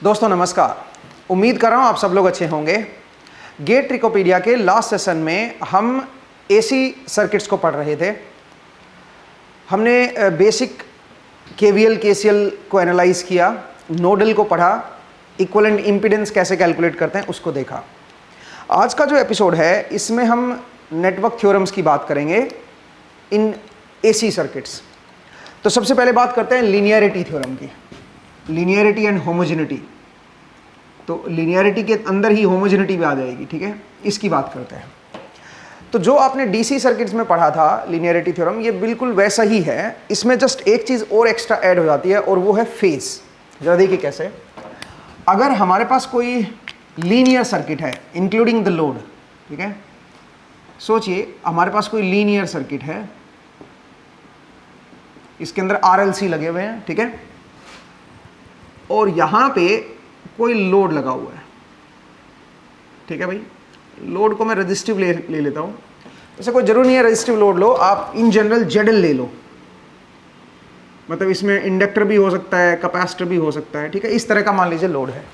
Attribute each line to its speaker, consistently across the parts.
Speaker 1: दोस्तों नमस्कार, उम्मीद कर रहा हूँ आप सब लोग अच्छे होंगे। गेट ट्रिकोपीडिया के लास्ट सेशन में हम एसी सर्किट्स को पढ़ रहे थे। हमने बेसिक केवीएल केसीएल को एनालाइज किया, नोडल को पढ़ा, इक्विवेलेंट इम्पीडेंस कैसे कैलकुलेट करते हैं उसको देखा। आज का जो एपिसोड है इसमें हम नेटवर्क थ्योरम्स की बात करेंगे इन एसी सर्किट्स। तो सबसे पहले बात करते हैं लीनियरिटी थ्योरम की, लीनियरिटी एंड होमोजेनिटी। तो लीनियरिटी के अंदर ही होमोजेनिटी भी आ जाएगी, ठीक है, इसकी बात करते हैं। तो जो आपने डीसी सर्किट्स में पढ़ा था लीनियरिटी थ्योरम, ये बिल्कुल वैसा ही है। इसमें जस्ट एक चीज़ और एक्स्ट्रा ऐड हो जाती है और वो है फेज। जरा देखिए कैसे। अगर हमारे पास कोई लीनियर सर्किट है इंक्लूडिंग द लोड, ठीक है, सोचिए हमारे पास कोई लीनियर सर्किट है, इसके अंदर आरएलसी लगे हुए हैं, ठीक है, और यहां पे कोई लोड लगा हुआ है, ठीक है भाई। लोड को मैं रेजिस्टिव ले लेता हूं। ऐसा कोई जरूरी नहीं है रेजिस्टिव लोड लो, आप इन जनरल जेडएल ले लो, मतलब इसमें इंडक्टर भी हो सकता है, कैपेसिटर भी हो सकता है, ठीक है। इस तरह का मान लीजिए लोड है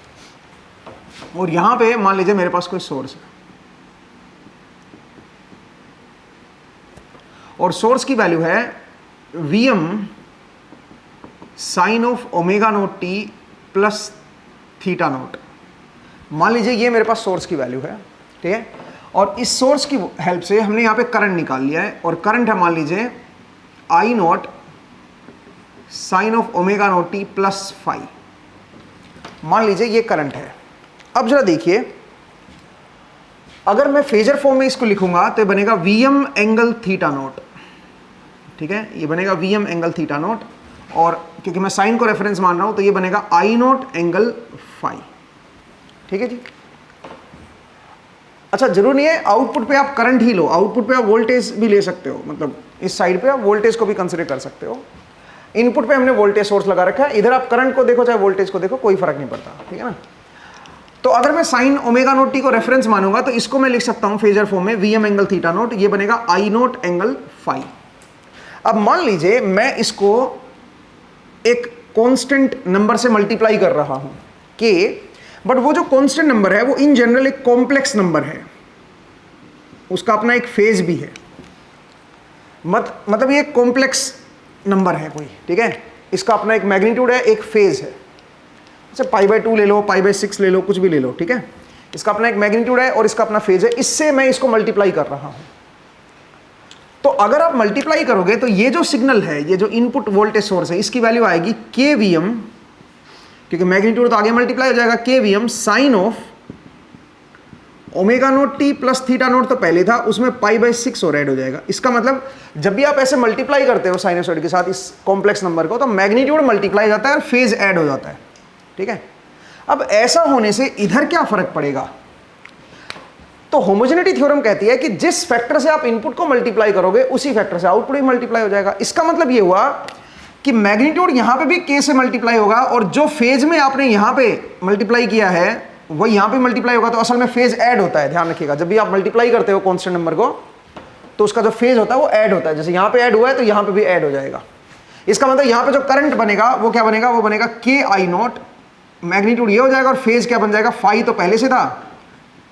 Speaker 1: और यहां पे मान लीजिए मेरे पास कोई सोर्स है और सोर्स की वैल्यू है Vm sine of omega naught T plus theta naught. मान लीजिए ये मेरे पास सोर्स की वैल्यू है, ठीक है, और इस सोर्स की हेल्प से हमने यहाँ पे करंट निकाल लिया है और करंट है मान लीजिए I naught sine of omega naught T plus five. मान लीजिए ये करंट है। अब जरा देखिए, अगर मैं फेजर फॉर्म में इसको लिखूंगा तो बनेगा Vm एंगल थीटा नोट, ठीक है, ये बनेगा Vm एंगल थीटा नोट, और क्योंकि मैं साइन को रेफरेंस मान रहा हूं तो ये बनेगा आई नोट एंगल फाइव, ठीक है जी। अच्छा, जरूर नहीं है आउटपुट पे आप करंट ही लो, आउटपुट पे आप वोल्टेज भी ले सकते हो, मतलब इस साइड पे आप वोल्टेज को भी कंसीडर कर सकते हो। इनपुट पे हमने वोल्टेज सोर्स लगा रखा है, इधर आप करंट को देखो चाहे वोल्टेज को देखो, कोई फर्क नहीं पड़ता, ठीक है ना। तो अगर मैं साइन ओमेगा नोट टी को रेफरेंस मानूंगा तो इसको मैं लिख सकता हूं फेजर फॉर्म में Vm एंगल थीटा नोट, ये बनेगा आई नोट एंगल फाइव। अब मान लीजिए मैं इसको एक कांस्टेंट नंबर से मल्टीप्लाई कर रहा हूं के, बट वो जो कांस्टेंट नंबर है वो इन जनरल एक कॉम्प्लेक्स नंबर है, उसका अपना एक फेज भी है, मतलब ये एक कॉम्प्लेक्स नंबर है कोई, ठीक है, इसका अपना एक मैग्नीट्यूड है, एक फेज है। अच्छा, π/2 ले लो, π/6 ले लो, कुछ भी ले लो, ठीक है, इसका अपना एक मैग्नीट्यूड है और इसका अपना फेज है। इससे मैं इसको मल्टीप्लाई कर रहा हूं। तो अगर आप मल्टीप्लाई करोगे तो ये जो सिग्नल है, ये जो इनपुट वोल्टेज सोर्स है, इसकी वैल्यू आएगी kVm, क्योंकि मैग्नीट्यूड तो आगे मल्टीप्लाई हो जाएगा, kVm sine of omega naught T plus theta naught तो पहले था, उसमें π/6 और ऐड हो जाएगा। इसका मतलब जब भी आप ऐसे मल्टीप्लाई करते हो साइनसॉइड के साथ इस कॉम्प्लेक्स नंबर को, तो मैग्नीट्यूड मल्टीप्लाई जाता है और फेज ऐड हो जाता है, ठीक है। अब ऐसा होने से इधर क्या फर्क पड़ेगा? तो होमोजेनिटी थ्योरम कहती है कि जिस फैक्टर से आप इनपुट को मल्टीप्लाई करोगे उसी फैक्टर से आउटपुट भी मल्टीप्लाई हो जाएगा। इसका मतलब ये हुआ कि मैग्नीट्यूड यहां पे भी k से मल्टीप्लाई होगा और जो फेज में आपने यहां पे मल्टीप्लाई किया है वो यहां पे मल्टीप्लाई होगा। तो असल में फेज ऐड होता है, ध्यान रखिएगा, जब भी आप मल्टीप्लाई करते हो कांस्टेंट नंबर को तो उसका जो फेज होता है वो ऐड होता है। जैसे यहां पे ऐड हुआ है तो यहां पे भी ऐड हो जाएगा। इसका मतलब यहां पे जो करंट बनेगा वो क्या बनेगा, वो बनेगा k आई नॉट, मैग्नीट्यूड ये हो जाएगा और फेज क्या बन जाएगा, फाइव तो पहले से था,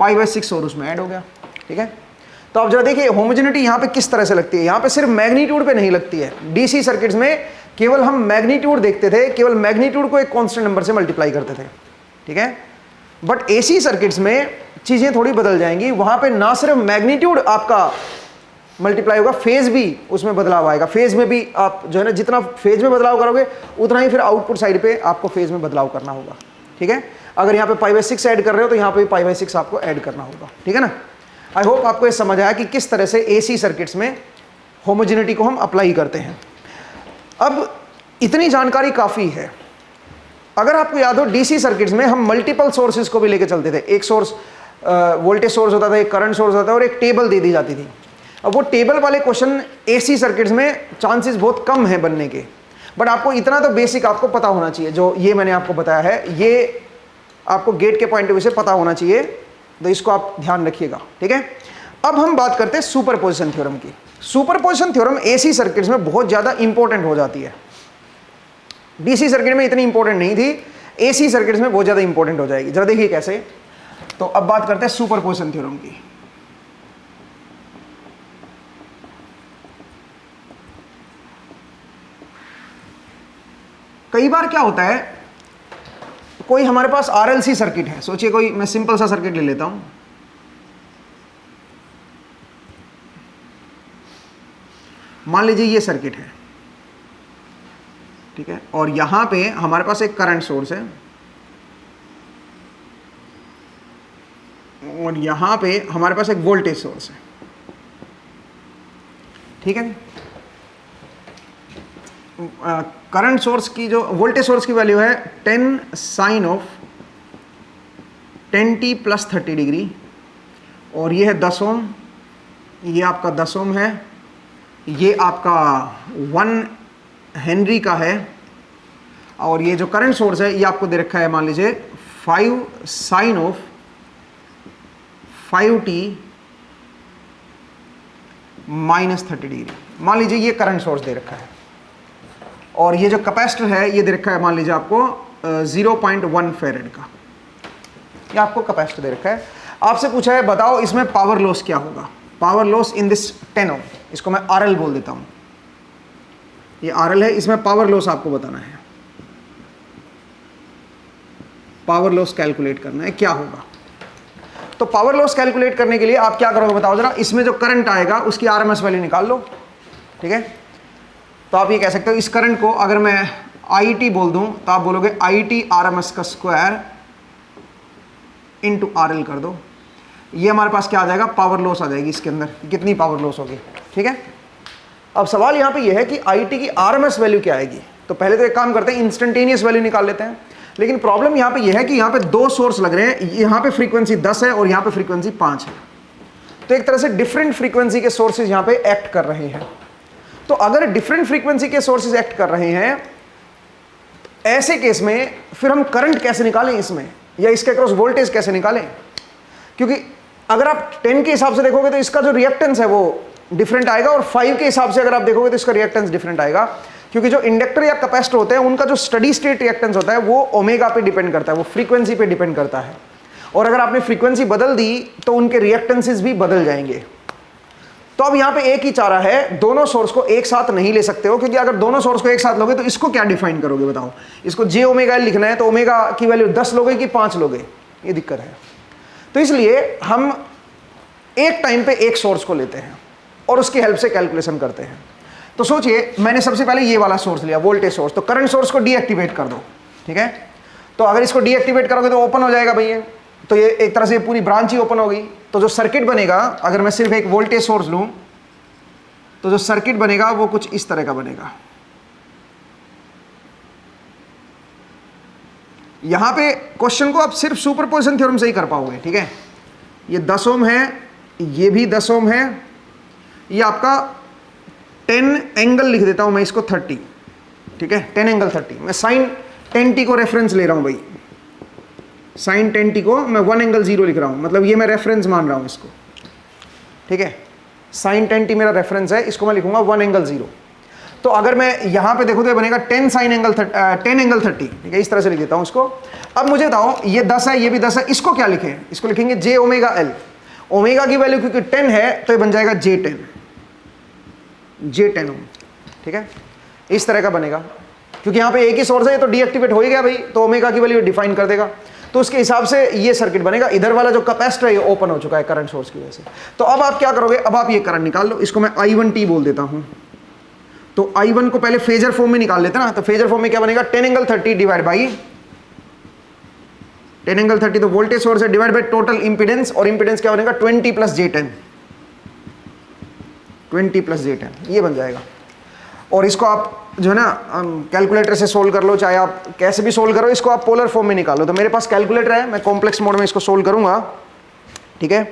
Speaker 1: π/6 और उसमें ऐड हो गया, ठीक है। तो अब जरा देखिए होमोजेनिटी यहाँ पे किस तरह से लगती है। यहाँ पे सिर्फ मैग्नीट्यूड पे नहीं लगती है। डीसी सर्किट्स में केवल हम मैग्नीट्यूड देखते थे, केवल मैग्नीट्यूड को एक कांस्टेंट नंबर से मल्टीप्लाई करते थे, ठीक है। बट एसी सर्किट्स में चीज़ें थोड़ी बदल जाएंगी, वहाँ पे ना सिर्फ मैग्नीट्यूड आपका मल्टीप्लाई होगा, फेज भी उसमें बदलाव आएगा। फेज में भी आप जो है ना, जितना फेज में बदलाव करोगे उतना ही फिर आउटपुट साइड पे आपको फेज में बदलाव करना होगा, ठीक है। अगर यहाँ पे π/6 ऐड कर रहे हो तो यहाँ पे π/6 आपको ऐड करना होगा, ठीक है ना। आई होप आपको ये समझ आया कि किस तरह से एसी सर्किट्स में होमोजेनिटी को हम अप्लाई करते हैं। अब इतनी जानकारी काफ़ी है। अगर आपको याद हो, डीसी सर्किट्स में हम मल्टीपल सोर्सेज को भी लेके चलते थे। एक सोर्स वोल्टेज सोर्स होता था, एक करंट सोर्स होता था और एक टेबल दे दी जाती थी। अब वो टेबल वाले क्वेश्चन एसी सर्किट्स में चांसेस बहुत कम है बनने के, बट आपको इतना तो बेसिक आपको पता होना चाहिए। जो ये मैंने आपको बताया है, ये आपको गेट के पॉइंट ऑफ व्यू से पता होना चाहिए, तो इसको आप ध्यान रखिएगा, ठीक है। अब हम बात करते हैं सुपरपोजिशन थ्योरम की। सुपरपोजिशन थ्योरम एसी सर्किट्स में बहुत ज़्यादा इंपॉर्टेंट हो जाती है। डीसी सर्किट में इतनी इंपॉर्टेंट नहीं थी, एसी सर्किट्स में बहुत ज़्यादा इंपॉर्टेंट हो जाएगी। जरा देखिए कैसे। तो अब बात करते हैं सुपरपोजिशन थ्योरम की। कई बार क्या होता है, कोई हमारे पास आरएलसी सर्किट है। सोचिए कोई, मैं सिंपल सा सर्किट ले लेता हूं। मान लीजिए ये सर्किट है, ठीक है, और यहां पे हमारे पास एक करंट सोर्स है और यहां पे हमारे पास एक वोल्टेज सोर्स है, ठीक है। करंट सोर्स की जो वोल्टेज सोर्स की वैल्यू है 10 साइन ऑफ 10t + 30 डिग्री, और ये है 10 ओम, ये आपका 10 ओम है, ये आपका 1 हेनरी का है, और ये जो करंट सोर्स है ये आपको दे रखा है, मान लीजिए 5 साइन ऑफ 5t - 30 डिग्री। मान लीजिए ये करंट सोर्स दे रखा है, और ये जो कैपेसिटर है ये दे रखा है, मान लीजिए आपको 0.1 फेरेड का, ये आपको कैपेसिटर दे रखा है। आपसे पूछा है बताओ इसमें पावर लॉस क्या होगा। पावर लॉस इन दिस 10 ओम, इसको मैं आरएल बोल देता हूं, ये आरएल है, इसमें पावर लॉस आपको बताना है, पावर लॉस कैलकुलेट करना है क्या होगा। तो पावर लॉस कैलकुलेट करने के लिए आप क्या करोगे बताओ जरा। इसमें जो करंट आएगा उसकी आरएमएस वैल्यू निकाल लो, ठीक है। तो आप ये कह सकते हो इस करंट को अगर मैं IT बोल दूं तो आप बोलोगे IT RMS का स्क्वायर इंटू RL कर दो। ये हमारे पास क्या आ जाएगा, पावर लॉस आ जाएगी इसके अंदर, कितनी पावर लॉस होगी, ठीक है। अब सवाल यहाँ पे ये है कि IT की RMS वैल्यू क्या आएगी। तो पहले तो एक काम करते हैं, इंस्टेंटेनियस वैल्यू निकाल लेते हैं। लेकिन प्रॉब्लम यहाँ पे ये है कि यहाँ पे 2 सोर्स लग रहे हैं, यहाँ पे फ्रीक्वेंसी 10 है और यहाँ पे फ्रीक्वेंसी 5 है। तो एक तरह से डिफरेंट फ्रीक्वेंसी के सोर्सेज यहाँ पे एक्ट कर रहे हैं। तो अगर डिफरेंट फ्रीक्वेंसी के सोर्सेज एक्ट कर रहे हैं, ऐसे केस में फिर हम करंट कैसे निकालें इसमें, या इसके अक्रॉस वोल्टेज कैसे निकालें। क्योंकि अगर आप 10 के हिसाब से देखोगे तो इसका जो रिएक्टेंस है वो डिफरेंट आएगा, और 5 के हिसाब से अगर आप देखोगे तो इसका रिएक्टेंस डिफरेंट आएगा। क्योंकि जो इंडक्टर या कैपेसिटर होते हैं उनका जो स्टडी स्टेट रिएक्टेंस होता है वो ओमेगा पे डिपेंड करता है, वो फ्रीक्वेंसी पे डिपेंड करता है। और अगर आपने फ्रीक्वेंसी बदल दी तो उनके रिएक्टेंसेस भी बदल जाएंगे। तो अब यहाँ पे एक ही चारा है, दोनों सोर्स को एक साथ नहीं ले सकते हो, क्योंकि अगर दोनों सोर्स को एक साथ लोगे तो इसको क्या डिफाइन करोगे बताओ। इसको j⍵L लिखना है तो ओमेगा की वैल्यू 10 लोगे कि 5 लोगे, ये दिक्कत है। तो इसलिए हम एक टाइम पे एक सोर्स को लेते हैं और उसकी हेल्प से कैलकुलेशन करते हैं। तो सोचिए मैंने सबसे पहले ये वाला सोर्स लिया, वोल्टेज सोर्स, तो करंट सोर्स को डीएक्टिवेट कर दो, ठीक है। तो अगर इसको डीएक्टिवेट करोगे तो ओपन हो जाएगा भैया, तो ये एक तरह से पूरी ब्रांच ही ओपन हो गई। तो जो सर्किट बनेगा, अगर मैं सिर्फ एक वोल्टेज सोर्स लूं तो जो सर्किट बनेगा वो कुछ इस तरह का बनेगा। यहां पे क्वेश्चन को आप सिर्फ सुपरपोजिशन थ्योरम से ही कर पाओगे, ठीक है। ये 10 ओम है, ये भी 10 ओम है, ये आपका 10 एंगल लिख देता हूं मैं इसको 30, ठीक है, 10 एंगल 30। मैं साइन 10t को रेफरेंस ले रहा हूं भाई, साइन 10t को मैं 1 एंगल 0 लिख रहा हूं, मतलब ये मैं रेफरेंस मान रहा हूं इसको, ठीक है। साइन 10t मेरा रेफरेंस है, इसको मैं लिखूंगा 1 एंगल 0। तो अगर मैं यहां पे देखो तो ये बनेगा 10 साइन एंगल 10 एंगल 30, ठीक है, इस तरह से लिख देता हूं इसको। अब मुझे बताओ ये 10 है, ये भी 10 है, इसको क्या लिखें, इसको लिखेंगे j⍵L। ओमेगा की वैल्यू क्योंकि 10 है तो ये बन जाएगा J10 ओम, ठीक है, इस तरह का बनेगा। क्योंकि यहाँ पे एक ही सोर्स है तो डीएक्टिवेट हो ही गया भाई, तो ओमेगा की वैल्यू डिफाइन कर देगा। तो उसके हिसाब से ये सर्किट बनेगा। इधर वाला जो कैपेसिटर है ये ओपन हो चुका है करंट सोर्स की वजह से। तो अब आप क्या करोगे, अब आप ये करंट निकाल लो, इसको मैं I1t बोल देता हूं। तो I1 को पहले फेजर फॉर्म में निकाल लेते ना, तो फेजर फॉर्म में क्या बनेगा, 10 एंगल 30 डिवाइड बाई 10 एंगल 30, तो वोल्टेज सोर्स है डिवाइड बाई टोटल इंपीडेंस, और इंपीडेंस क्या बनेगा 20 प्लस J10, 20 प्लस J10 ये बन जाएगा। और इसको आप जो है ना कैलकुलेटर से सोल्व कर लो, चाहे आप कैसे भी सोल्व करो, इसको आप पोलर फॉर्म में निकालो। तो मेरे पास कैलकुलेटर है, मैं कॉम्प्लेक्स मोड में इसको सोल्व करूंगा, ठीक है।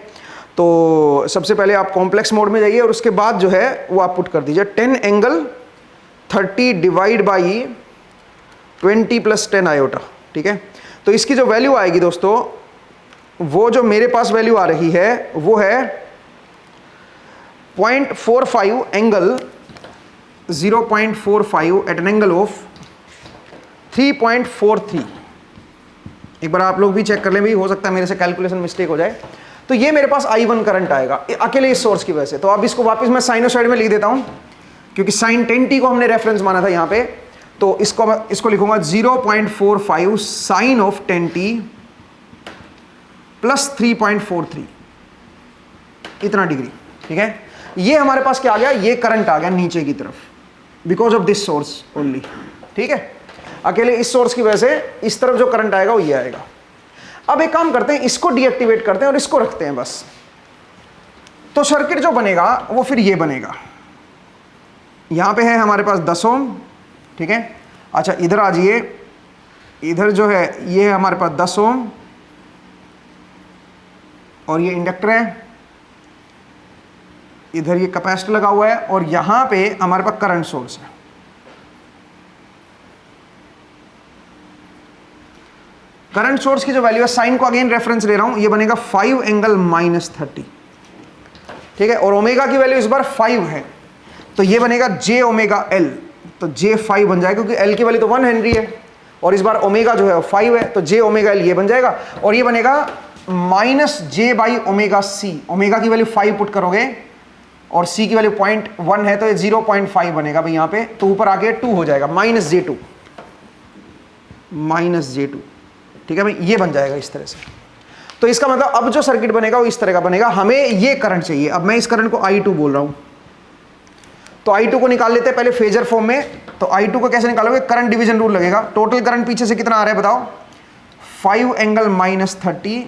Speaker 1: तो सबसे पहले आप कॉम्प्लेक्स मोड में जाइए और उसके बाद जो है वो आप पुट कर दीजिए 10 angle 30 divide by 20 plus 10 iota, ठीक है। तो इसकी जो वैल्यू आएगी दोस्तों, वो जो मेरे पास वैल्यू आ रही है वो है 0.45 angle 0.45 at an angle of 3.43। एक बार आप लोग भी चेक कर लें, भी हो सकता है मेरे से कैलकुलेशन मिस्टेक हो जाए। तो ये मेरे पास I1 करंट आएगा अकेले इस सोर्स की वजह से। तो अब इसको वापस मैं साइनोसाइड में लिख देता हूं, क्योंकि साइन 10t को हमने रेफरेंस माना था यहां पे। तो इसको लिखूंगा 0.45 साइन ऑफ 10t प्लस 3.43 इतना डिग्री, ठीक है। ये हमारे पास क्या आ गया, ये करंट आ गया नीचे की तरफ, because of this source only, ठीक है। अकेले इस सोर्स की वजह से इस तरफ जो करंट आएगा वो ये आएगा। अब एक काम करते हैं, इसको डीएक्टिवेट करते हैं और इसको रखते हैं बस। तो सर्किट जो बनेगा वो फिर ये बनेगा। यहां पे है हमारे पास 10 ओम, ठीक है। अच्छा इधर आ जाइए, इधर जो है ये है हमारे पास 10 ओम और ये इंडक्टर है, इधर ये कैपेसिटर लगा हुआ है, और यहां पे हमारे पास करंट सोर्स है। करंट सोर्स की जो वैल्यू है, साइन को अगेन रेफरेंस ले रहा हूं, ये बनेगा 5 एंगल -30, ठीक है। और ओमेगा की वैल्यू इस बार 5 है, तो ये बनेगा j ओमेगा L, तो J5 बन जाएगा, क्योंकि L की वैल्यू तो 1 हेनरी है और इस बार ओमेगा जो है 5 है, तो j ओमेगा L ये बन जाएगा। और ये बनेगा -j/ओमेगा c, ओमेगा की वैल्यू 5 पुट करोगे और c की वैल्यू 0.1 है, तो ये 0.5 बनेगा भाई यहाँ पे। तो ऊपर आके 2 हो जाएगा, -j2, ठीक है भाई, ये बन जाएगा इस तरह से। तो इसका मतलब अब जो सर्किट बनेगा वो इस तरह का बनेगा। हमें ये करंट चाहिए, अब मैं इस करंट को I2 बोल रहा हूं। तो I2 को निकाल लेते हैं पहले फेजर फॉर्म में। तो I2 को कैसे निकालोगे, करंट डिवीजन रूल लगेगा। टोटल करंट पीछे से कितना आ रहा है बताओ, 5 एंगल -30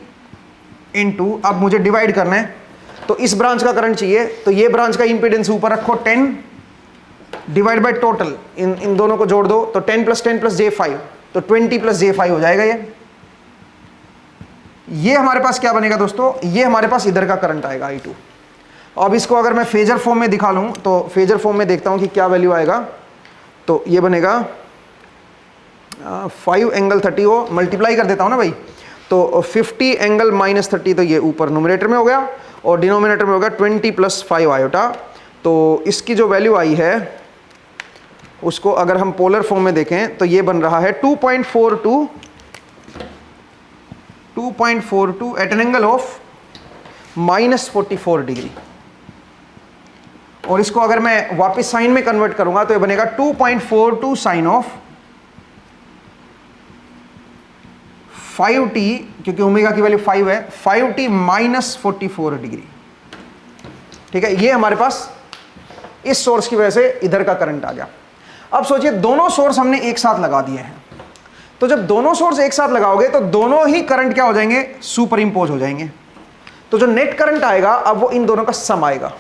Speaker 1: इंटू, अब मुझे डिवाइड करना है, तो इस ब्रांच का करंट चाहिए, तो ये ब्रांच का इंपीडेंस ऊपर रखो 10 डिवाइड बाय टोटल, इन दोनों को जोड़ दो, तो 10 प्लस 10 प्लस J5, तो 20 प्लस J5 हो जाएगा। ये हमारे पास क्या बनेगा दोस्तों, ये हमारे पास इधर का करंट आएगा I2। अब इसको अगर मैं फेजर फॉर्म में दिखा लूं, तो फेजर फॉर्म में देखता हूं कि क्या वैल्यू आएगा। तो ये बनेगा 5 एंगल 30 हो, मल्टीप्लाई कर देता हूं ना भाई, तो 50 एंगल -30, तो ये ऊपर न्यूमरेटर में हो गया और डिनोमिनेटर में होगा 20 प्लस 5 आयोटा। तो इसकी जो वैल्यू आई है उसको अगर हम पोलर फॉर्म में देखें तो ये बन रहा है 2.42 at an angle of -44 degree. और इसको अगर मैं वापस साइन में कन्वर्ट करूंगा तो ये बनेगा 2.42 साइन ऑफ 5t, क्योंकि ओमेगा की वैल्यू 5 है, 5t -44 डिग्री, ठीक है। ये हमारे पास इस सोर्स की वजह से इधर का करंट आ गया। अब सोचिए दोनों सोर्स हमने एक साथ लगा दिए हैं, तो जब दोनों सोर्स एक साथ लगाओगे तो दोनों ही करंट क्या हो जाएंगे, सुपर इंपोज हो जाएंगे। तो जो नेट करंट आएगा अब वो इन दोनों का सम आएगा।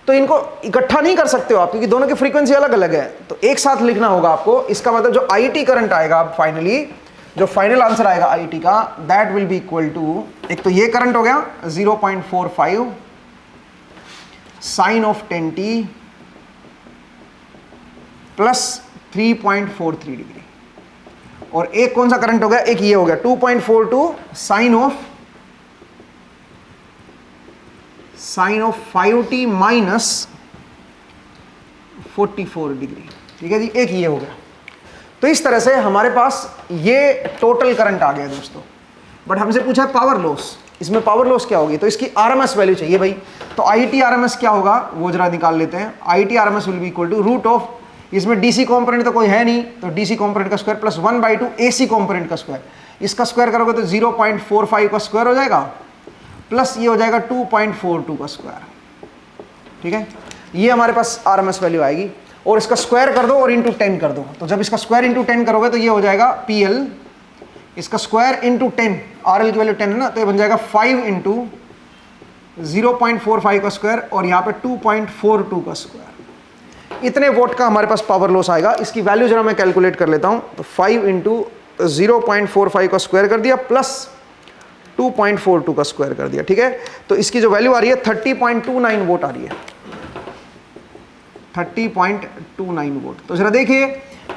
Speaker 1: तो इनको इकट्ठा नहीं कर सकते हो आप, क्योंकि दोनों की फ्रीक्वेंसी अलग अलग है, तो एक साथ लिखना होगा आपको। इसका मतलब जो IT करंट आएगा अब फाइनली, जो फाइनल आंसर आएगा IT का, that will be equal to, एक तो ये करंट हो गया 0.45 sign of 10t plus 3.43 degree, और एक कौन सा करंट हो गया, एक ये हो गया 2.42 साइन ऑफ 5t -44 डिग्री, ठीक है जी, एक ये हो गया। तो इस तरह से हमारे पास ये टोटल करंट आ गया दोस्तों। बट हमसे पूछा पावर लॉस, इसमें पावर लॉस क्या होगी, तो इसकी RMS वैल्यू चाहिए भाई। तो IT RMS क्या होगा वो जरा निकाल लेते हैं। IT RMS will be equal to root of, इसमें DC कॉम्पोनेंट तो कोई है नहीं, तो DC कॉम्पोनेंट का स्क्वायर प्लस 1/2 AC कॉम्पोनेंट का स्क्वायर। इसका स्क्वायर करोगे तो 0.45 का स्क्वायर हो जाएगा, प्लस ये हो जाएगा 2.42 का स्क्वायर। ठीक है, ये हमारे पास आरएमएस वैल्यू आएगी, और इसका स्क्वायर कर दो और इंटू 10 कर दो। तो जब इसका स्क्वायर इंटू 10 करोगे तो ये हो जाएगा PL, इसका स्क्वायर इंटू 10, RL की वैल्यू 10 है ना, तो ये बन जाएगा 5 इंटू 0.45 का स्क्वायर और यहाँ पे 2.42 का स्क्वायर। इतने वोट का हमारे पास पावर लॉस आएगा। इसकी वैल्यू जरा मैं कैलकुलेट कर लेता हूँ। तो 5 इंटू 0.45 का स्क्वायर कर दिया प्लस 2.42 का स्क्वायर कर दिया। ठीक है, तो इसकी जो वैल्यू आ रही है 30.29 वोट आ रही है, 30.29 वोट। तो जरा देखिए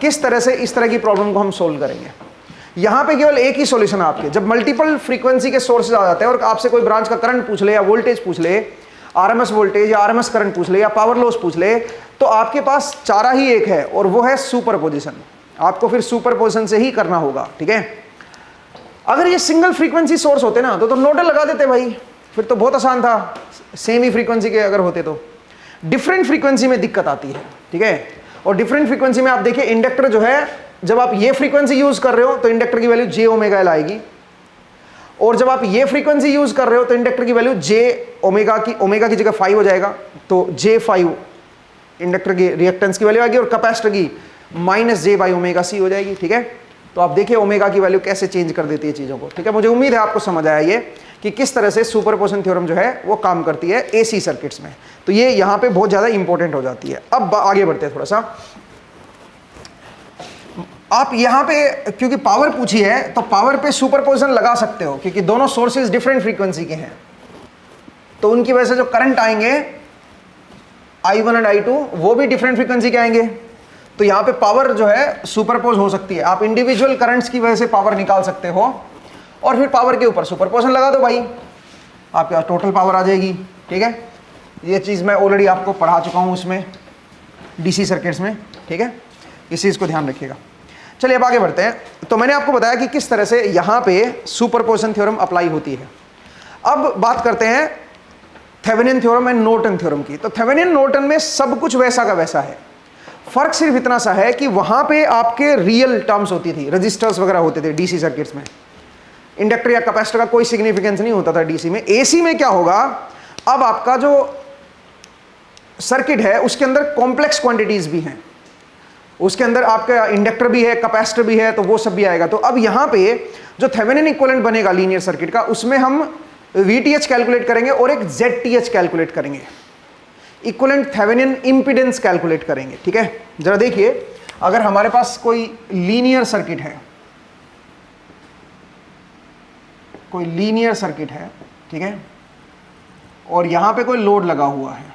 Speaker 1: किस तरह से इस तरह की प्रॉब्लम को हम सोल्व करेंगे। यहां पे केवल एक ही सॉल्यूशन है आपके। जब मल्टीपल फ्रीक्वेंसी के सोर्सेज आ जाते हैं और आपसे कोई ब्रांच का करंट पूछ ले या वोल्टेज पूछ ले, आरएमएस वोल्टेज या आरएमएस करंट पूछ ले या पावर लॉस पूछ ले, तो आपके पास चारा ही एक है और वो है सुपरपोजिशन। आपको फिर सुपरपोजिशन से ही करना होगा। ठीक है, अगर ये सिंगल फ्रीक्वेंसी सोर्स होते ना तो नोडल लगा देते भाई, फिर तो बहुत आसान था। सेम ही फ्रीक्वेंसी के अगर होते तो डिफरेंट फ्रीक्वेंसी में दिक्कत आती है। ठीक है, और डिफरेंट फ्रीक्वेंसी में आप देखिए इंडक्टर जो है, जब आप ये फ्रीक्वेंसी यूज कर रहे हो तो इंडक्टर की वैल्यू j ओमेगा एल आएगी, और जब आप ये फ्रीक्वेंसी यूज कर रहे हो तो इंडक्टर की वैल्यू ओमेगा की जगह 5 हो जाएगा, तो J5 इंडक्टर की रिएक्टेंस की वैल्यू आएगी, और कैपेसिटर की -j/ωc हो जाएगी। ठीक है, तो आप देखिए ओमेगा की वैल्यू कैसे चेंज कर देती है चीजों को। ठीक है, मुझे उम्मीद है आपको समझ आया ये कि किस तरह से सुपरपोजिशन थ्योरम जो है वो काम करती है AC सर्किट्स में। तो ये यहाँ पे बहुत ज्यादा इंपॉर्टेंट हो जाती है। अब आगे बढ़ते हैं थोड़ा सा। आप यहाँ पे क्योंकि पावर पूछी है तो पावर पे सुपरपोजिशन लगा सकते हो, क्योंकि दोनों सोर्सेज डिफरेंट फ्रीक्वेंसी के हैं, तो उनकी वजह से जो करंट आएंगे I1 और I2 वो भी डिफरेंट फ्रीक्वेंसी के आएंगे। तो यहाँ पे पावर जो है सुपरपोज हो सकती है। आप इंडिविजुअल करंट्स की वजह से पावर निकाल सकते हो और फिर पावर के ऊपर सुपरपोजिशन लगा दो भाई, आपके पास टोटल पावर आ जाएगी। ठीक है, ये चीज़ मैं ऑलरेडी आपको पढ़ा चुका हूँ उसमें DC सर्किट्स में। ठीक है, इस चीज़ को ध्यान रखिएगा। चलिए अब आगे बढ़ते हैं। तो मैंने आपको बताया कि किस तरह से यहाँ पे सुपरपोजिशन थ्योरम अप्लाई होती है। अब बात करते हैं Thevenin theorem and Norton theorem की। तो थेवेनिन नॉर्टन में सब कुछ वैसा का वैसा है, फर्क सिर्फ इतना सा है कि वहां पे आपके रियल टर्म्स होती थी, रजिस्टर्स वगैरह होते थे DC सर्किट्स में। इंडक्टर या कैपेसिटर का कोई सिग्निफिकेंस नहीं होता था DC में। AC में क्या होगा, अब आपका जो सर्किट है उसके अंदर कॉम्प्लेक्स क्वांटिटीज भी हैं, उसके अंदर आपका इंडक्टर भी है, कैपेसिटर भी है, तो वो सब भी आएगा। तो अब यहाँ पे जो थेवेनिन इक्विवेलेंट बनेगा लीनियर सर्किट का, उसमें हम VTH कैलकुलेट करेंगे और एक ZTH कैलकुलेट करेंगे, इक्विवेलेंट थेवेनिन इंपीडेंस कैलकुलेट करेंगे। ठीक है, जरा देखिए अगर हमारे पास कोई लीनियर सर्किट है, कोई लीनियर सर्किट है, ठीक है, और यहां पे कोई लोड लगा हुआ है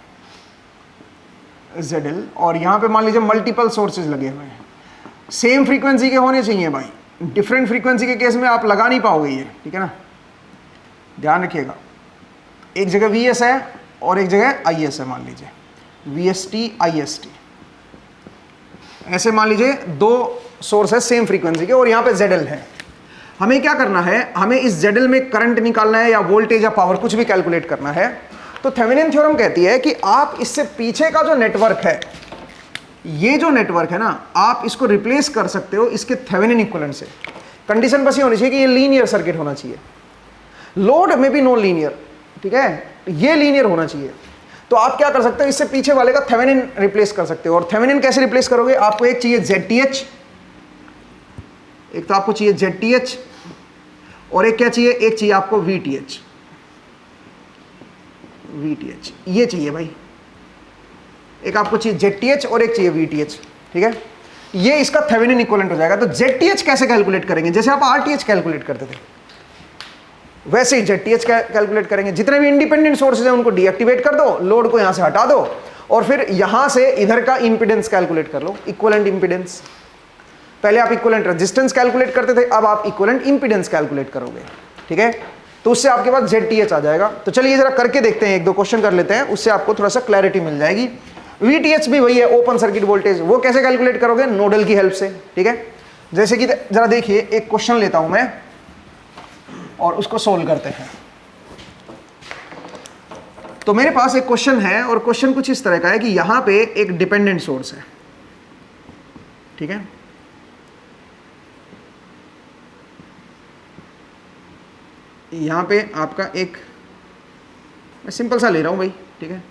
Speaker 1: ZL, और यहां पे मान लीजिए मल्टीपल सोर्सेज लगे हुए हैं, सेम फ्रीक्वेंसी के होने चाहिए भाई। डिफरेंट फ्रीक्वेंसी के केस में आप लगा नहीं पाओगे ये। ठीक है ना, ध्यान रखिएगा। एक जगह VS है और एक जगह IS है, मान लीजिए VST IST, ऐसे मान लीजिए दो सोर्स है सेम फ्रीक्वेंसी के और यहाँ पे ZL है। हमें क्या करना है, हमें इस ZL में करंट निकालना है या वोल्टेज या पावर कुछ भी कैलकुलेट करना है। तो थेवेनिन थ्योरम कहती है कि आप इससे पीछे का जो नेटवर्क है, ये जो नेटवर्क है ना, आप इसको रिप्लेस कर सकते हो इसके थेवेनिन इक्विवेलेंट से। कंडीशन बस ये होनी चाहिए कि ये लीनियर सर्किट होना चाहिए, लोड में भी नॉन लीनियर। ठीक है, ये लीनियर होना चाहिए। तो आप क्या कर सकते हो, इससे पीछे वाले का थेवेनिन रिप्लेस कर सकते हो। और थेवेनिन कैसे रिप्लेस करोगे, आपको एक चाहिए ZTH, एक तो आपको चाहिए ZTH और एक क्या चाहिए, एक चाहिए आपको VTH। ये चाहिए भाई, एक आपको चाहिए ZTH और एक चाहिए VTH। ठीक है, ये इसका थेवेनिन इक्विवेलेंट हो जाएगा। तो ZTH कैसे कैलकुलेट करेंगे, जैसे आप RTH कैलकुलेट करते थे वैसे ही ZTH कैलकुलेट करेंगे। जितने भी इंडिपेंडेंट सोर्सेज हैं उनको डीएक्टिवेट कर दो, लोड को यहां से हटा दो और फिर यहां से इधर का इंपीडेंस कैलकुलेट कर लो, इक्विवेलेंट इंपीडेंस। पहले आप इक्विवेलेंट रेजिस्टेंस कैलकुलेट करते थे, अब आप इक्विवेलेंट इंपीडेंस कैलकुलेट करोगे। ठीक है, तो उससे आपके पास ZTH आ जाएगा। तो चलिए जरा करके देखते हैं, एक दो क्वेश्चन कर लेते हैं, उससे आपको थोड़ा सा क्लैरिटी मिल जाएगी। VTH भी वही है, ओपन सर्किट वोल्टेज, वो कैसे कैलकुलेट करोगे, नोडल की हेल्प से। ठीक है, जैसे कि जरा देखिए एक क्वेश्चन लेता हूं मैं और उसको सोल्व करते हैं। तो मेरे पास एक क्वेश्चन है और क्वेश्चन कुछ इस तरह का है कि यहां पे एक डिपेंडेंट सोर्स है। ठीक है, यहाँ पे आपका एक, मैं सिंपल सा ले रहा हूँ भाई, ठीक है,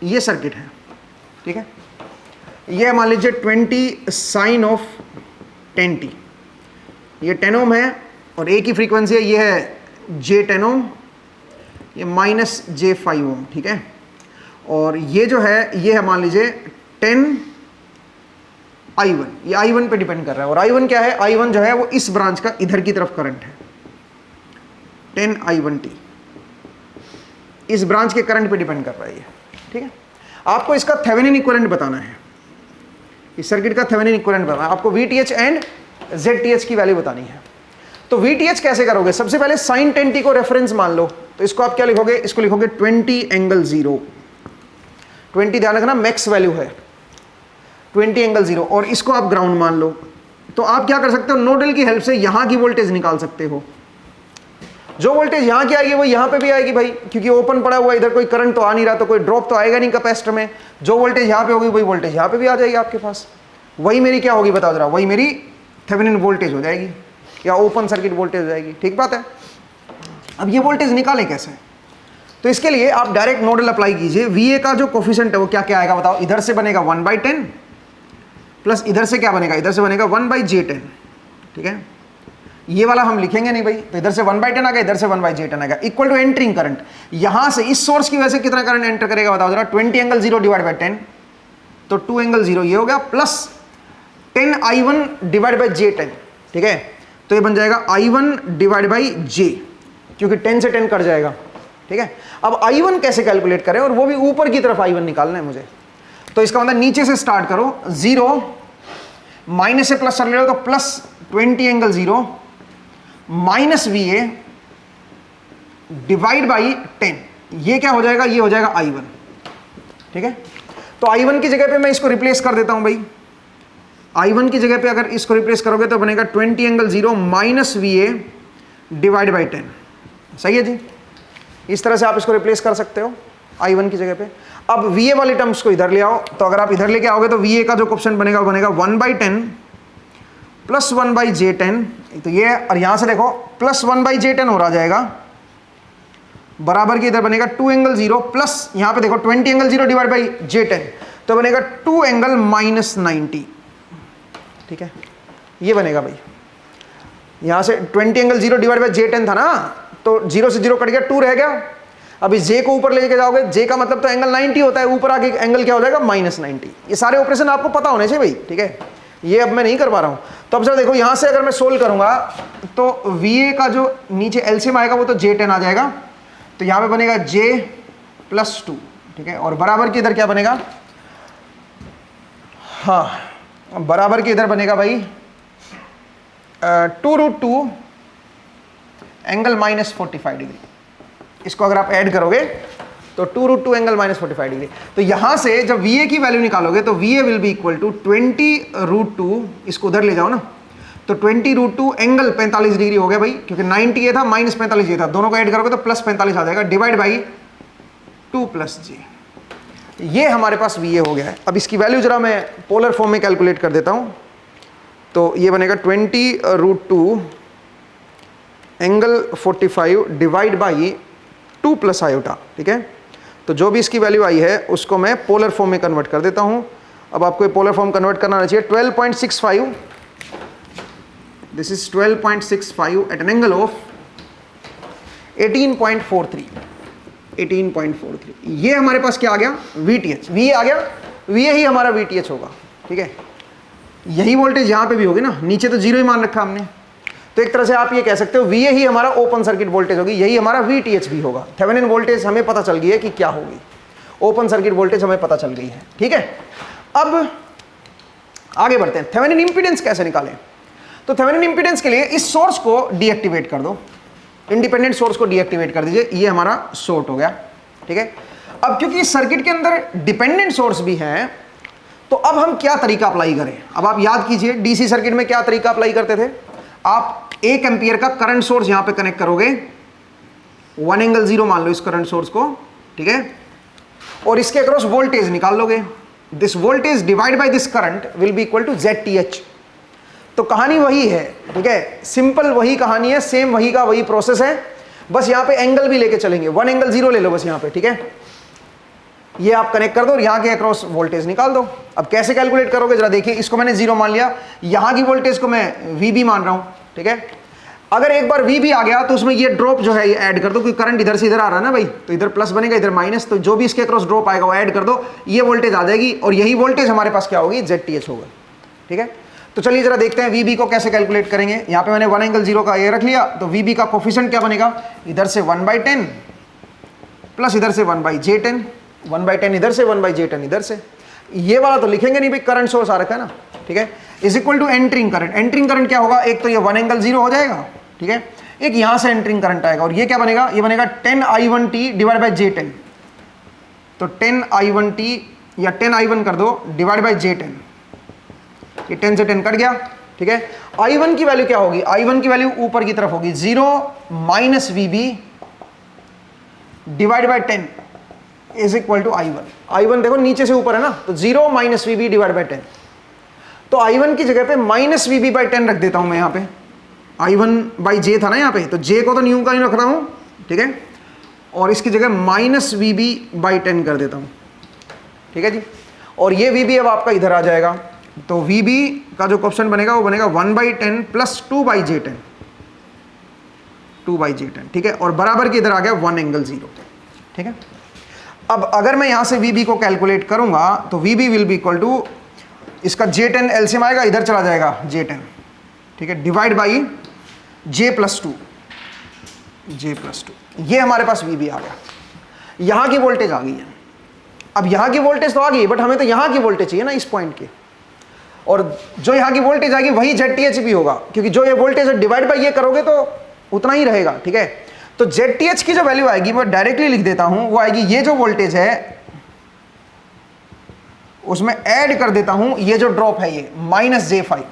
Speaker 1: ये सर्किट है, ठीक है, ये मान लीजिए 20 साइन ऑफ 10t, ये 10 ओम है और एक ही फ्रीक्वेंसी है, ये है J10 ओम, ये माइनस J5 ओम, ठीक है, और ये जो है ये है मान लीजिए 10 I1, ये I1 पे डिपेंड कर रहा है, और I1 क्या है, I1 जो है वो इस ब्रांच का इधर की तरफ करंट है, 10 I1t इस ब्रांच के करंट पे डिपेंड कर रहा है ये, ठीक है। आपको इसका थेवेनिन इक्विवेलेंट बताना है, इस सर्किट का थेवेनिन इक्विवेलेंट बताना है आपको, VTH एंड ZTH की वैल्यू बतानी है। तो VTH कैसे करोगे, सबसे पहले साइन 10t को रेफरेंस मान लो, तो इसको आप क्या लिखोगे, इसको लिखोगे 20 एंगल 0, 20 ध्यान रखना मैक्स वैल्यू है, 20 एंगल 0, और इसको आप ग्राउंड मान लो। तो आप क्या कर सकते हो, नोडल की हेल्प से यहां की वोल्टेज निकाल सकते हो, जो वोल्टेज यहां की आएगी वो यहां पे भी आएगी भाई, क्योंकि ओपन पड़ा हुआ, इधर कोई करंट तो आ नहीं रहा, तो कोई ड्रॉप तो आएगा नहीं कैपेसिटर में, जो वोल्टेज यहां पे होगी वही वोल्टेज यहां पे भी आ जाएगी आपके पास, वही मेरी क्या होगी बताओ जरा, वही मेरी थेवेनिन वोल्टेज हो जाएगी या ओपन सर्किट वोल्टेज हो जाएगी, ठीक बात है। अब ये वोल्टेज निकालें कैसे, तो इसके लिए आप डायरेक्ट नोडल अप्लाई कीजिए, VA का जो कोफिशिएंट है वो क्या क्या आएगा बताओ, इधर से बनेगा 1/10 प्लस इधर से क्या बनेगा, इधर से बनेगा 1/J10, ठीक है, ये वाला हम लिखेंगे नहीं भाई, तो इधर से 1/10 आ गया, इधर से 1/J10 आ गया, इक्वल टू एंटरिंग करंट, यहां से इस सोर्स की वजह से कितना करंट एंटर करेगा बताओ जरा, 20 एंगल 0 डिवाइड बाय 10, तो 2 एंगल 0 ये हो गया, plus 10 I1 divide by J10, ठीक है, तो ये बन जाएगा I1 डिवाइड बाई J, क्योंकि 10 से 10 कट जाएगा, ठीक है। अब I1 कैसे कैलकुलेट करें, और वो भी ऊपर की तरफ I1 निकालना है मुझे, तो इसका मतलब नीचे से स्टार्ट करो, 0 माइनस से प्लस चल रहे हो तो plus 20 angle 0 minus VA divide by 10, ये क्या हो जाएगा, ये हो जाएगा I1, ठीक है। तो I1 की जगह पे मैं इसको रिप्लेस कर देता हूं भाई, I1 की जगह पे अगर इसको रिप्लेस करोगे तो बनेगा 20 angle 0 minus VA divide by 10, सही है जी। इस तरह से आप इसको रिप्लेस कर सकते हो I1 की जगह पे। अब VA वाले टर्म्स को इधर ले आओ, तो अगर आप इधर लेके आओगे तो VA का जो कोएफिशिएंट बनेगा वो बनेगा 1/10 प्लस 1/J10, तो ये, और यहां से देखो प्लस 1/J10 हो रहा जाएगा, बराबर की इधर बनेगा 2 एंगल 0 प्लस यहां पे देखो 20 एंगल 0 डिवाइड बाई J10, तो बनेगा 2 एंगल माइनस 90, ठीक है, ये बनेगा भाई। यहां से 20 एंगल 0 डिवाइड बाई J10 था ना, तो 0 से 0 कट गया, 2 रह गया। अब इस J को ऊपर लेके जाओगे, J का मतलब तो एंगल 90 होता है, ऊपर आके एंगल क्या हो जाएगा, -90। ये सारे ऑपरेशन आपको पता होने चाहिए भाई, ठीक है, ये अब मैं नहीं कर पा रहा हूं। तो अब सर देखो यहां से अगर मैं सोल्व करूंगा तो VA का जो नीचे एलसीएम आएगा वो तो J10 आ जाएगा, तो यहां पे बनेगा J+2, ठीक है, और बराबर की इधर क्या बनेगा, हाँ बराबर की इधर बनेगा भाई 2√2 एंगल -45 डिग्री। इसको अगर आप ऐड करोगे तो 2√2 एंगल -45 डिग्री। तो यहां से जब VA की वैल्यू निकालोगे तो VA will be equal to 20√2, इसको उधर ले जाओ ना, तो 20√2 एंगल 45 डिग्री हो गया भाई, क्योंकि 90 ये था -45 ये था, दोनों को ऐड करोगे तो +45 आ जाएगा, डिवाइड बाई 2 + J, ये हमारे पास VA हो गया है। अब इसकी वैल्यू जरा मैं पोलर फॉर्म में कैलकुलेट कर देता हूं, तो ये बनेगा 20√2 एंगल 45 डिवाइड बाई 2 + आयोटा, ठीक है। तो जो भी इसकी वैल्यू आई है उसको मैं पोलर फॉर्म में कन्वर्ट कर देता हूं। अब आपको ये पोलर फॉर्म कन्वर्ट करना चाहिए, 12.65, this is 12.65 at an angle of 18.43, 18.43। ये हमारे पास क्या आ गया, VTH, VA आ गया, VA ही हमारा VTH होगा, ठीक है। यही वोल्टेज यहां पे भी होगी ना, नीचे तो 0 ही मान रखा हमने, तो एक तरह से आप ये कह सकते हो VA ही हमारा ओपन सर्किट वोल्टेज होगी, यही हमारा VTH भी होगा। थेवेनिन वोल्टेज हमें पता चल गई है कि क्या होगी, ओपन सर्किट वोल्टेज हमें पता चल गई है, ठीक है। अब आगे बढ़ते हैं, थेवेनिन इंपीडेंस कैसे निकालें। तो थेवेनिन इंपीडेंस के लिए इस सोर्स को डीएक्टिवेट कर दो, इंडिपेंडेंट सोर्स को डीएक्टिवेट कर दीजिए, ये हमारा शॉर्ट हो गया, ठीक है। अब क्योंकि सर्किट के अंदर डिपेंडेंट सोर्स भी हैं, तो अब हम क्या तरीका अप्लाई करें। अब आप याद कीजिए डीसी सर्किट में क्या तरीका अप्लाई करते थे, आप 1 एम्पियर का करंट सोर्स यहां पे कनेक्ट करोगे, 1 एंगल 0 मान लो इस करंट सोर्स को, ठीक है, और इसके अक्रॉस वोल्टेज निकाल लोगे, this voltage divide by this current will be equal to ZTH। तो तो कहानी वही है, ठीक है, सिंपल वही कहानी है, सेम वही का वही प्रोसेस है, बस यहाँ पे एंगल भी लेके चलेंगे, 1 एंगल 0 ले लो बस यहाँ पे, ठीक है। ये आप कनेक्ट कर दो और यहाँ के अक्रॉस वोल्टेज निकाल दो। अब कैसे कैलकुलेट करोगे जरा देखिए, इसको मैंने 0 मान लिया, यहाँ की वोल्टेज को मैं VB मान रहा हूँ, ठीक है। अगर एक बार VB आ गया तो उसमें ये ड्रॉप जो है ये ऐड कर दो, क्योंकि करंट इधर से इधर आ रहा है ना भाई, तो इधर प्लस बनेगा इधर माइनस, तो जो भी इसके अक्रॉस ड्रॉप आएगा वो ऐड कर दो, ये वोल्टेज आ जाएगी और यही वोल्टेज हमारे पास क्या होगी, ZTH होगा, ठीक है। तो चलिए जरा देखते हैं VB को कैसे कैलकुलेट करेंगे। यहाँ पे मैंने 1 एंगल 0 का ये रख लिया, तो VB का कोफिशिएंट क्या बनेगा, इधर से 1/10 प्लस इधर से 1/J10, 1/10 इधर से 1/J10 इधर से, ये वाला तो लिखेंगे नहीं भाई, करंट सोर्स आ रखा है ना, ठीक है, is equal to entering current. Entering current क्या होगा, एक तो ये 1 एंगल 0 हो जाएगा, ठीक है, एक यहां से एंटरिंग करंट आएगा और ये क्या बनेगा, ये बनेगा 10I1t डिवाइड बाय J10, तो 10I1t या 10I1 कर दो डिवाइड बाय J10, ये 10 से 10 कट गया, ठीक है। I1 की वैल्यू क्या होगी, I1 की वैल्यू ऊपर की तरफ होगी 0 minus VB divide by 10 is equal to I1। I1 देखो नीचे से ऊपर है ना, तो 0 माइनस VB डिवाइड बाय 10, तो I1 की जगह पे माइनस VB बाय 10 रख देता हूं मैं यहाँ पे, I1 बाई J था ना यहाँ पे, तो J को तो न्यू का नहीं रख रहा हूँ, ठीक है, और इसकी जगह माइनस VB बाई 10 कर देता हूँ, ठीक है जी। और ये VB अब आपका इधर आ जाएगा, तो VB का जो क्वेश्चन बनेगा वो बनेगा 1/10 प्लस 2/J10, 2/J10, ठीक है, और बराबर के इधर आ गया 1 एंगल 0, ठीक है। अब अगर मैं यहाँ से VB को कैलकुलेट करूँगा तो VB will be equal to, इसका J10 LCM आएगा, इधर चला जाएगा J10, ठीक है, डिवाइड बाई J+2, ये हमारे पास VB आ गया, यहाँ की वोल्टेज आ गई है। अब यहाँ की वोल्टेज तो आ गई, बट हमें तो यहाँ की वोल्टेज चाहिए ना इस पॉइंट की, और जो यहाँ की वोल्टेज आएगी वही ZTH भी होगा, क्योंकि जो ये वोल्टेज है डिवाइड बाई ये करोगे तो उतना ही रहेगा, ठीक है। तो ZTH की जो वैल्यू आएगी मैं डायरेक्टली लिख देता हूं, वो आएगी, ये जो वोल्टेज है उसमें ऐड कर देता हूं ये जो ड्रॉप है ये -J5,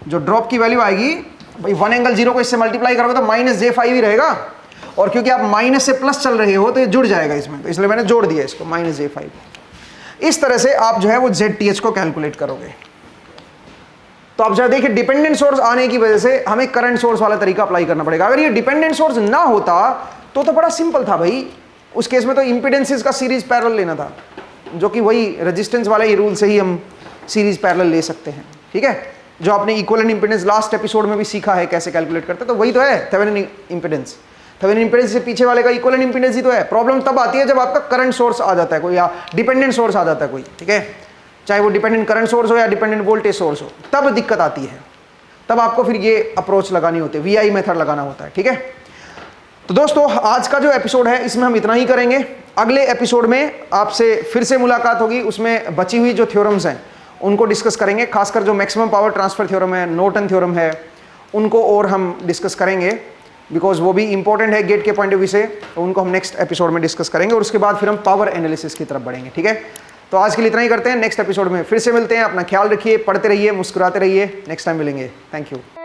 Speaker 1: जो ड्रॉप की वैल्यू आएगी भाई 1 एंगल 0 को इससे मल्टीप्लाई करोगे तो -J5 ही रहेगा, और क्योंकि आप माइनस से प्लस चल रहे हो तो ये जुड़ जाएगा इसमें, तो इसलिए मैंने जोड़ दिया इसको -J5। इस तरह से आप जो है वो ZTH को कैलकुलेट करोगे। तो आप जरा देखिए, डिपेंडेंट सोर्स आने की वजह से हमें करंट सोर्स वाला तरीका अप्लाई करना पड़ेगा। अगर ये डिपेंडेंट सोर्स ना होता तो बड़ा सिंपल था भाई, उस केस में तो इंपीडेंसेस का सीरीज पैरेलल लेना था, जो कि वही रेजिस्टेंस वाला ही रूल से ही हम सीरीज पैरेलल ले सकते हैं, ठीक है, जो आपने इक्विवेलेंट इंपीडेंस लास्ट एपिसोड में भी सीखा है कैसे कैलकुलेट करते, तो वही तो है थेवेनिन इंपीडेंस। थेवेनिन इंपीडेंस से पीछे वाले का इक्विवेलेंट इंपीडेंस ही तो है। प्रॉब्लम तब आती है जब आपका करंट सोर्स आ जाता है कोई, या डिपेंडेंट सोर्स आ जाता है कोई, ठीक है, चाहे वो डिपेंडेंट करंट सोर्स हो या डिपेंडेंट वोल्टेज सोर्स हो, तब दिक्कत आती है, तब आपको फिर ये अप्रोच लगानी होती है, VI मेथड लगाना होता है, ठीक है। तो दोस्तों आज का जो एपिसोड है इसमें हम इतना ही करेंगे। अगले एपिसोड में आपसे फिर से मुलाकात होगी, उसमें बची हुई जो थ्योरम्स हैं उनको डिस्कस करेंगे, खासकर जो मैक्सिमम पावर ट्रांसफर थ्योरम है, नॉर्टन थ्योरम है, उनको और हम डिस्कस करेंगे, बिकॉज वो भी इंपॉर्टेंट है गेट के पॉइंट ऑफ व्यू से, तो उनको हम नेक्स्ट एपिसोड में डिस्कस करेंगे, और उसके बाद फिर हम पावर एनालिसिस की तरफ बढ़ेंगे, ठीक है। तो आज के लिए इतना ही करते हैं, नेक्स्ट एपिसोड में फिर से मिलते हैं। अपना ख्याल रखिए, पढ़ते रहिए, मुस्कुराते रहिए, नेक्स्ट टाइम मिलेंगे। Thank you.